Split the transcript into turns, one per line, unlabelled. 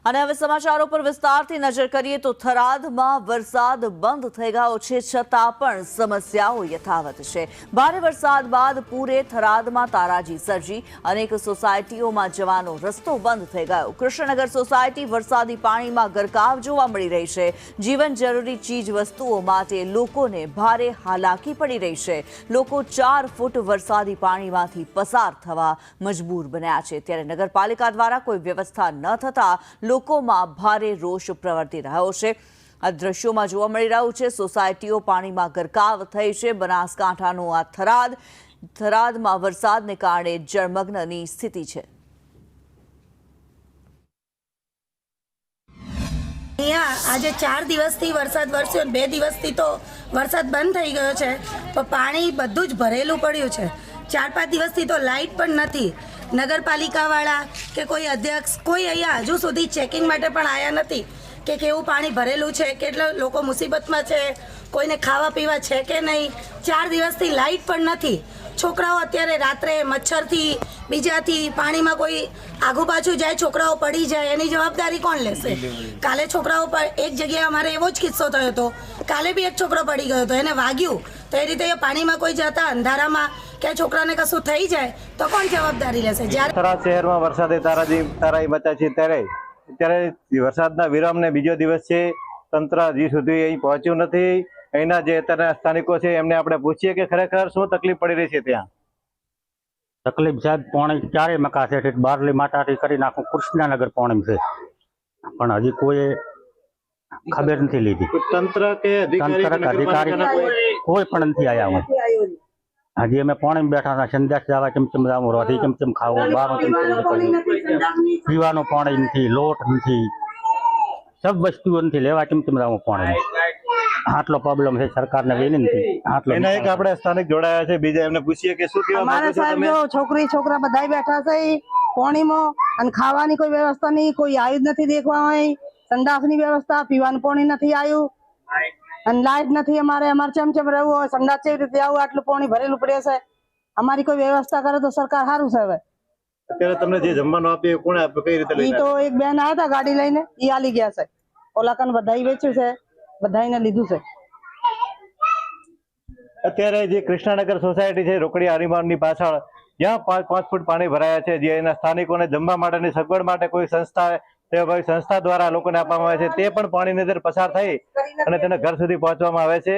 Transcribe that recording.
અને હવે સમાચારો પર વિસ્તારથી નજર કરીએ તો થરાદમાં વરસાદ બંધ થઈ ગયો છે છતાં પણ સમસ્યાઓ યથાવત છે। ભારે વરસાદ બાદ પૂરે થરાદમાં તારાજી સર્જી અનેક સોસાયટીઓમાં જવાનો રસ્તો બંધ થઈ ગયો। કૃષ્ણનગર સોસાયટી વરસાદી પાણીમાં ગરકાવ જોવા મળી રહી છે। જીવન જરૂરી ચીજ વસ્તુઓ માટે લોકોને ભારે હાલાકી પડી રહી છે। લોકો 4 ફૂટ વરસાદી પાણીમાંથી પસાર થવા મજબૂર બન્યા છે। ત્યારે નગરપાલિકા દ્વારા કોઈ વ્યવસ્થા ન થતા લોકોમાં ભારે રોષ પ્રવર્તી રહ્યો છે। આ દ્રશ્યોમાં જોવા મળી રહ્યું છે સોસાયટીઓ પાણીમાં ગરકાવ થઈ છે। બનાસકાંઠાનું આ થરાદમાં વરસાદને કારણે જળમગ્નની સ્થિતિ છે।
આજે 4 દિવસથી વરસાદ વરસ્યો, 2 દિવસથી તો વરસાદ બંધ થઈ ગયો છે, પણ પાણી બધું જ ભરેલું પડ્યું છે। 4-5 દિવસથી તો લાઇટ પણ નથી। નગરપાલિકાવાળા કે કોઈ અધ્યક્ષ કોઈ અહીંયા હજુ સુધી ચેકિંગ માટે પણ આવ્યા નથી કે કેવું પાણી ભરેલું છે, કેટલા લોકો મુસીબતમાં છે, કોઈને ખાવા પીવા છે કે નહીં। 4 દિવસથી લાઇટ પણ નથી। છોકરાઓ અત્યારે રાત્રે મચ્છરથી બીજાથી પાણીમાં કોઈ આગુ પાછું જાય, છોકરાઓ પડી જાય, એની જવાબદારી કોણ લેશે? કાલે છોકરાઓ પર એક જગ્યાએ અમારે એવો જ કિસ્સો થયો હતો। કાલે બી એક છોકરો પડી ગયો હતો, એને વાગ્યું, તો એ રીતે પાણીમાં કોઈ જતા અંધારામાં કે છોકરાને કશું થઈ જાય તો કોણ જવાબદારી લેશે? જ્યારે
થરાદ શહેરમાં વરસાદે તારાઈ મચા છે ત્યારે વરસાદના વિરામને બીજો દિવસ છે, તંત્ર હજી સુધી અહીં પહોંચ્યું નથી। અહીંના જે અત્યારના સ્થાનિકો છે એમને આપણે પૂછીએ કે ખરેખર શું તકલીફ પડી રહી છે ત્યાં?
તકલીફ સાહેબ પોણી 4 મકા છે, બારલી માટાથી કરી નાખું કૃષ્ણનગર પોણી છે, પણ હજી કોઈ ખબર નથી લીધી।
તંત્ર કે
અધિકારી કોઈ પણ નથી આવ્યા। હજી અમે પોણી બેઠા હતા, સંદેશ જવા ચમચમ જવું, રોધી ચમચમ ખાવું, બાર પીવાનું પાણી નથી, લોટ નથી, સબ વસ્તુઓ નથી, લેવા ચમચમ જવું પાણી। આટલો પ્રોબ્લેમ છે, સરકારને વિનંતી।
એના એક આપણે સ્થાનિક જોડાયા છે, બીજા એમને પૂછીએ કે શું કહેવા માંગો છો તમે?
છોકરી છોકરા બધા બેઠા છે પાણીમાં, અને ખાવાની કોઈ વ્યવસ્થા નહીં, કોઈ આવ્યું જ નથી દેખવા હોય, સંડાસની વ્યવસ્થા, પીવાનું પાણી નથી આવ્યું, અને લાઈટ નથી। અમારે ચમચમ રહેવું હોય, સંડાસ કેવી રીતે આવું? આટલું પાણી ભરેલું પડે છે, અમારી કોઈ વ્યવસ્થા કરે તો સરકાર સારું છે। હવે
અત્યારે તમને જે જમવાનું આપ્યું કોણે આપ્યું, કઈ રીતે લઈને?
તો એક બેન આવ્યા હતા ગાડી લઈને, ઈ આલી ગયા છે। ઓલાકન બધાઈ વેચ્યું છે, બધાઈને લીધું છે।
અત્યારે જે કૃષ્ણનગર સોસાયટી છે રોકડી હરિમાનની પાછળ, જ્યાં 5 ફૂટ પાણી ભરાયા છે, જે એના સ્થાનિકોને જમવા માટેની સગવડ માટે કોઈ સંસ્થા દ્વારા લોકોને આપવામાં આવે છે, તે પણ પાણીની અંદર પસાર થઈ અને તેને ઘર સુધી પહોંચવામાં આવે છે।